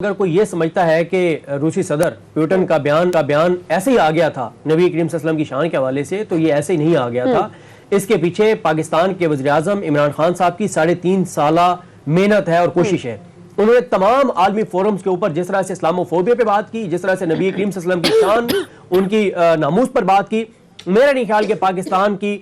अगर कोई ये समझता है कि रूसी सदर पुतिन का बयान ऐसे ही आ गया था नबी करीम सल्लल्लाहु अलैहि वसल्लम की शान के हवाले से, तो ये ऐसे ही नहीं आ गया था। इसके पीछे पाकिस्तान के वज़ीर-ए-आज़म इमरान खान साहब की 3.5 साला मेहनत है और कोशिश है। उन्होंने तमाम आलमी फोरम्स के ऊपर जिस तरह से इस्लामोफोबिया पे बात की, जिस तरह से नबी करीम सल्लल्लाहु अलैहि वसल्लम की शान, उनकी नामूस पर बात की। मेरा नहीं ख्याल कि पाकिस्तान की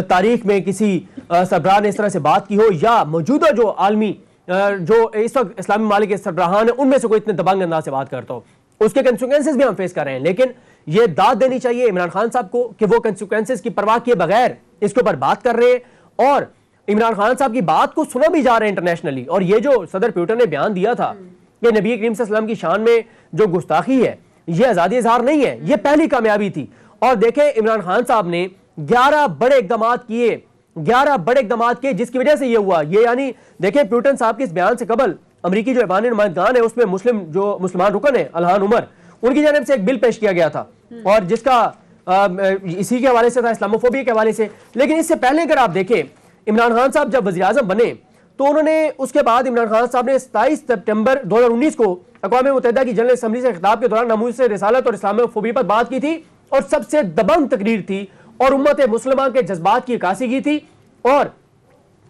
तारीख में किसी सरबराह ने इस तरह से बात की हो, या मौजूदा जो आलमी जो इस वक्त इस्लामी मालिक के सरबराहान है उनमें से कोई इतने दबंग अंदाज से बात करता हो। उसके कंसिक्वेंसेस भी हम फेस कर रहे हैं, लेकिन ये दाद देनी चाहिए इमरान खान साहब को कि वो कंसिक्वेंसेस की परवाह किए बगैर इसके ऊपर बात कर रहे हैं और इमरान खान साहब की बात को सुना भी जा रहे हैं इंटरनेशनली। और ये जो सदर पुतिन ने बयान दिया था कि नबी करीम सल्लल्लाहु अलैहि वसल्लम की शान में जो गुस्ताखी है ये आजादी इजहार नहीं है, ये पहली कामयाबी थी। और देखें इमरान खान साहब ने 11 बड़े इकदाम किए, 11 बड़े इकदाम किए जिसकी वजह से ये हुआ। ये यानी देखें पुतिन साहब के इस बयान से कबल अमेरिकी जो ऐवान नुमाइंदगान है उसमें मुसलमान रुकन है अल्हान उमर, उनकी जानिब से एक बिल पेश किया गया था और जिसका इसी के हवाले से था, इस्लामोफोबिया के हवाले से। लेकिन इससे पहले अगर आप देखें इमरान खान साहब जब वज़ीर आज़म बने तो उन्होंने उसके बाद इमरान खान साहब ने 27 सितंबर 2019 को अक़वाम मुत्तहिदा की जनरल असम्बली से खिताब के दौरान नामूस रिसालत और इस्लामोफोबिया पर बात की थी और सबसे दबंग तकरीर थी और उम्मत मुसलमान के जज्बात की अक्कासी की थी। और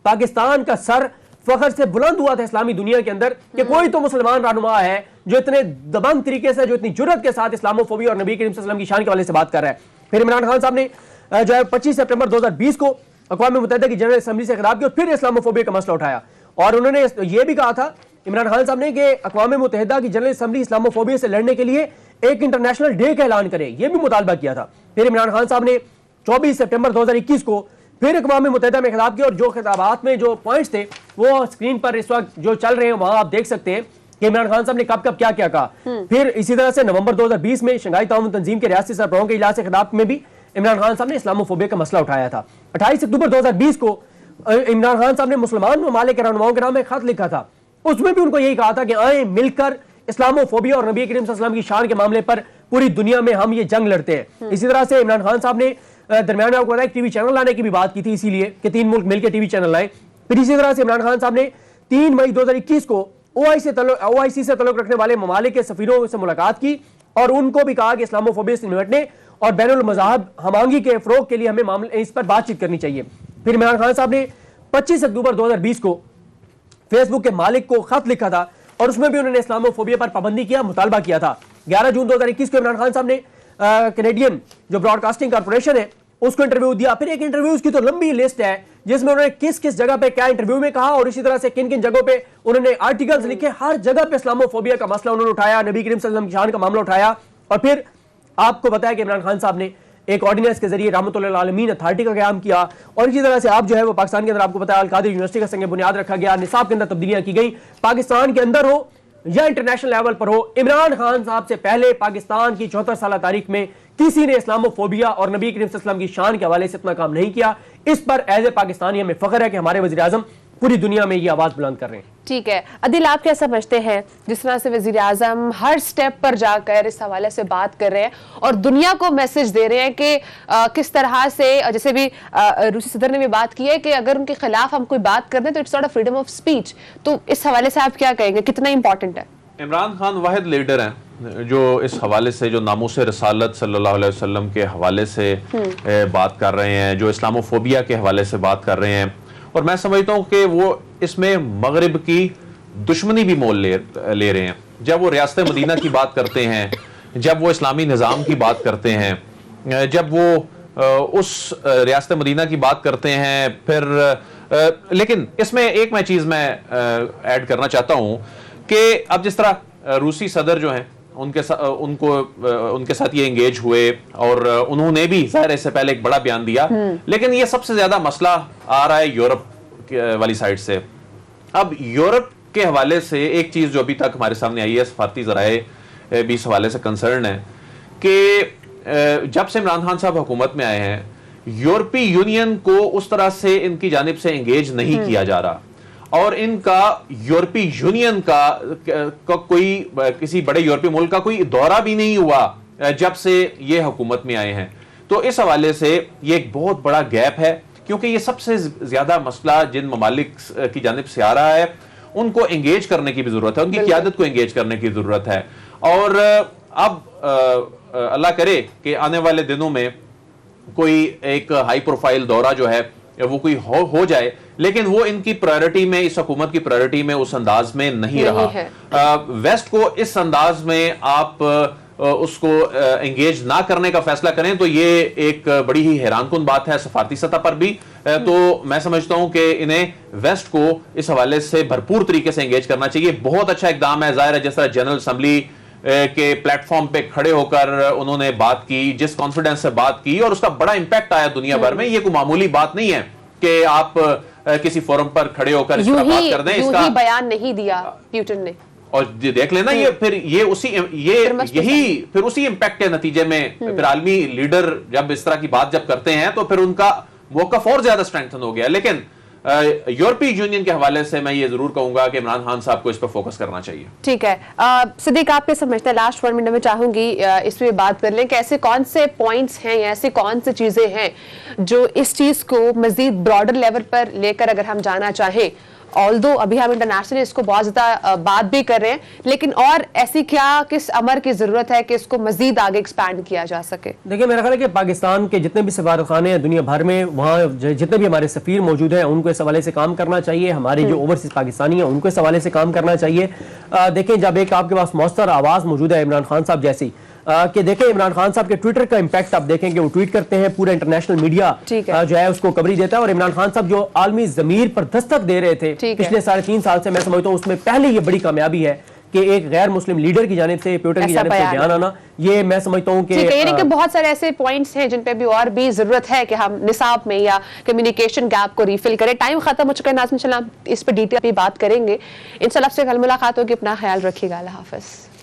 पाकिस्तान का सर फख्र से बुलंद हुआ था इस्लामी दुनिया के अंदर कि कोई तो मुसलमान रहनुमा है जो इतने दबंग तरीके से, जो इतनी जुर्रत के साथ इस्लामोफोबिया और नबी करीम सल्लल्लाहु अलैहि वसल्लम की शान के हवाले से बात कर रहा है। फिर इमरान खान साहब ने जो है 25 सितंबर 2020 को अक़वाम मुत्तहिदा की जनरल असम्बली से खिताब किया और फिर इस्लामोफोबिया का मसला उठाया और उन्होंने यह भी कहा था इमरान खान साहब ने कि अक़वाम मुत्तहिदा की जनरल असम्बली इस्लामोफोबिया से लड़ने के लिए एक इंटरनेशनल डे का ऐलान करे, यह भी मुतालबा किया था। फिर इमरान खान साहब ने 24 सितंबर 2021 को फिर अक़वाम मुत्तहिदा में खिताब किया और जो खिताबात में जो पॉइंट्स थे वो स्क्रीन पर इस वक्त जो चल रहे हैं वहां आप देख सकते हैं कि इमरान खान साहब ने कब कब क्या क्या कहा। फिर इसी तरह से नवंबर 2020 में शंघाई ताउन तंजीम के रियासती सरबराहों के इजलास से खिताब में भी इमरान खान साहब ने इस्लामोफोबिया का मसला उठाया था। 28 अक्टूबर 2020 को इमरान खान साहब ने मुसलमान ममालिक के रहनुमाओं के नाम में खत लिखा था, उसमें भी उनको यही कहा था कि आए मिलकर इस्लामोफोबिया और नबी करीम सल्लल्लाहु अलैहि वसल्लम की शान के मामले पर पूरी दुनिया में हम ये जंग लड़ते हैं। इसी तरह से इमरान खान साहब ने दरमियान में आपको पता है टीवी चैनल लाने की भी बात की थी, इसीलिए कि 3 मुल्क मिलकर टीवी चैनल लाए। फिर इसी तरह से इमरान खान साहब ने 3 मई 2021 को ओआईसी से तल्लुक रखने वाले ममालिक के सफीरों से मुलाकात की और उनको भी कहा कि इस्लामोफोबिया से निपटने और बैनुल मज़ाहब हमांगी के फ़रोग़ के लिए हमें मामले इस पर बातचीत करनी चाहिए। फिर इमरान खान साहब ने 25 अक्टूबर 2020 को फेसबुक के मालिक को खत लिखा था और उसमें भी उन्होंने इस्लामोफोबिया पर पाबंदी किया, मुतालबा किया था। 11 जून 2021 को इमरान खान साहब ने कैनेडियन जो ब्रॉडकास्टिंग कॉर्पोरेशन है उसको इंटरव्यू दिया। फिर एक इंटरव्यूज की तो लंबी लिस्ट है जिसमें उन्होंने किस किस जगह पे क्या इंटरव्यू में कहा और इसी तरह से किन किन जगहों पे उन्होंने आर्टिकल्स लिखे, हर जगह पे इस्लामोफोबिया का मसला उन्होंने उठाया, नबी करीम सल्लल्लाहु अलैहि वसल्लम की शान का मामला उठाया। और फिर आपको बताया कि इमरान खान साहब ने एक ऑर्डिनेंस के जरिए रहमतुल लिल आलमीन अथॉरिटी का क़याम किया और इसी तरह से आप जो है वो पाकिस्तान के अंदर आपको पता है अल-कादिर यूनिवर्सिटी का संग बुनियाद रखा गया, निसाब के अंदर तब्दीलियां की गई। पाकिस्तान के अंदर हो या इंटरनेशनल लेवल पर हो, इमरान खान साहब से पहले पाकिस्तान की 74 साल तारीख में किसी ने इस्लामोफोबिया और नबी करीम सल्लल्लाहु अलैहि वसल्लम की शान के हवाले से इतना काम नहीं किया। इस पर एज ए पाकिस्तानी हमें फख्र है कि हमारे वज़ीर आज़म पूरी दुनिया में ये आवाज बुलंद कर रहे हैं। ठीक है अदिल, आप क्या समझते हैं जिस तरह से वज़ीर आज़म हर स्टेप पर जाकर इस हवाले से बात कर रहे हैं और दुनिया को मैसेज दे रहे हैं कि किस तरह से, जैसे भी रूसी सदर ने भी बात की है कि अगर उनके खिलाफ हम कोई बात कर दें तो it's not a freedom of speech, तो इस हवाले से आप क्या कहेंगे, कितना इंपॉर्टेंट है? इमरान खान वाहिद लीडर हैं जो इस हवाले से, जो नामूस रिसालत सल्लल्लाहु अलैहि वसल्लम के हवाले से बात कर रहे हैं, जो इस्लामोफोबिया के हवाले से बात कर रहे हैं। और मैं समझता हूँ कि वो इसमें मगरिब की दुश्मनी भी मोल ले रहे हैं। जब वो रियासत मदीना की बात करते हैं, जब वो इस्लामी निज़ाम की बात करते हैं, जब वो उस रियासत मदीना की बात करते हैं, फिर लेकिन इसमें एक मैं चीज़ मैं ऐड करना चाहता हूँ कि अब जिस तरह रूसी सदर जो हैं उनके साथ ये एंगेज हुए और उन्होंने भी ज़ाहिर इससे पहले एक बड़ा बयान दिया, लेकिन ये सबसे ज्यादा मसला आ रहा है यूरोप वाली साइड से। अब यूरोप के हवाले से एक चीज जो अभी तक हमारे सामने आई है, सफारती ज़राए भी इस हवाले से कंसर्न है कि जब से इमरान खान साहब हुकूमत में आए हैं यूरोपीय यूनियन को उस तरह से इनकी जानिब से एंगेज नहीं किया जा रहा और इनका यूरोपीय यूनियन का कोई किसी बड़े यूरोपीय मुल्क का कोई दौरा भी नहीं हुआ जब से ये हुकूमत में आए हैं। तो इस हवाले से ये एक बहुत बड़ा गैप है क्योंकि ये सबसे ज्यादा मसला जिन ममालिक की जानिब से आ रहा है उनको एंगेज करने की भी जरूरत है, उनकी क़यादत को एंगेज करने की जरूरत है। और अब अल्लाह करे कि आने वाले दिनों में कोई एक हाई प्रोफाइल दौरा जो है वो कोई हो जाए, लेकिन वो इनकी प्रायोरिटी में, इस हुकूमत की प्रायोरिटी में उस अंदाज में नहीं रहा। वेस्ट को इस अंदाज में आप उसको एंगेज ना करने का फैसला करें तो ये एक बड़ी ही हैरानकुन बात है सफारती सतह पर भी। तो मैं समझता हूं कि इन्हें वेस्ट को इस हवाले से भरपूर तरीके से एंगेज करना चाहिए। बहुत अच्छा इकदाम है, जाहिर है जिस तरह जनरल असम्बली के प्लेटफॉर्म पे खड़े होकर उन्होंने बात की, जिस कॉन्फिडेंस से बात की और उसका बड़ा इंपैक्ट आया दुनिया भर में। ये कोई मामूली बात नहीं है कि आप किसी फोरम पर खड़े होकर इस तरह बात कर दें। इसका बयान नहीं दिया प्यूटन ने, और देख लेना ये फिर ये उसी इंपैक्ट के नतीजे में फिर आलमी लीडर जब इस तरह की बात जब करते हैं तो फिर उनका मौक़िफ़ और ज्यादा स्ट्रेंथन हो गया। लेकिन यूरोपीय यूनियन के हवाले से मैं ये जरूर कहूंगा कि इमरान खान साहब को इस पर फोकस करना चाहिए। ठीक है, सिद्दीक आप क्या समझते हैं? लास्ट 1 मिनट में चाहूंगी इस पे बात कर लें कि ऐसे कौन से पॉइंट्स हैं या ऐसी कौन सी चीजें हैं जो इस चीज को मजीद ब्रॉडर लेवल पर लेकर अगर हम जाना चाहें, ऑल्दो अभी हम इंटरनेशनली इसको बहुत ज्यादा बात भी कर रहे हैं, लेकिन और ऐसी क्या किस अमर की जरूरत है कि इसको मजीद आगे एक्सपैंड किया जा सके? देखिए, मेरा ख्याल है कि पाकिस्तान के जितने भी सफारतखाने हैं दुनिया भर में, वहाँ जितने भी हमारे सफीर मौजूद हैं उनको इस हवाले से काम करना चाहिए। हमारे जो ओवरसीज पाकिस्तानी हैं उनको इस हवाले से काम करना चाहिए। देखें, जब एक आपके पास मौसर आवाज़ मौजूद है इमरान खान साहब जैसी, कि देखें इमरान खान साहब के ट्विटर का इंपैक्ट आप देखेंगे, वो ट्वीट करते हैं, पूरा इंटरनेशनल मीडिया जो है उसको कवरेज देता है। और इमरान खान साहब जो आलमी ज़मीर पर दस्तक दे रहे थे पिछले 3.5 साल से, मैं समझता हूँ उसमें पहले ये बड़ी कामयाबी है कि एक गैर मुस्लिम लीडर की जानिब से, प्यूटन की जानिब से बयान आना, ये मैं समझता हूँ कि बहुत सारे ऐसे पॉइंट्स हैं जिन पे भी और भी जरूरत है कि हम निसाब में या कम्युनिकेशन गैप को रिफिल करें। टाइम खत्म हो चुका है नाज़रीन, इंशाल्लाह इस पर डिटेल भी बात करेंगे। इंशाल्लाह आपसे कल मुलाकात होगी, अपना ख्याल रखिएगा, अल्लाह हाफ़िज़।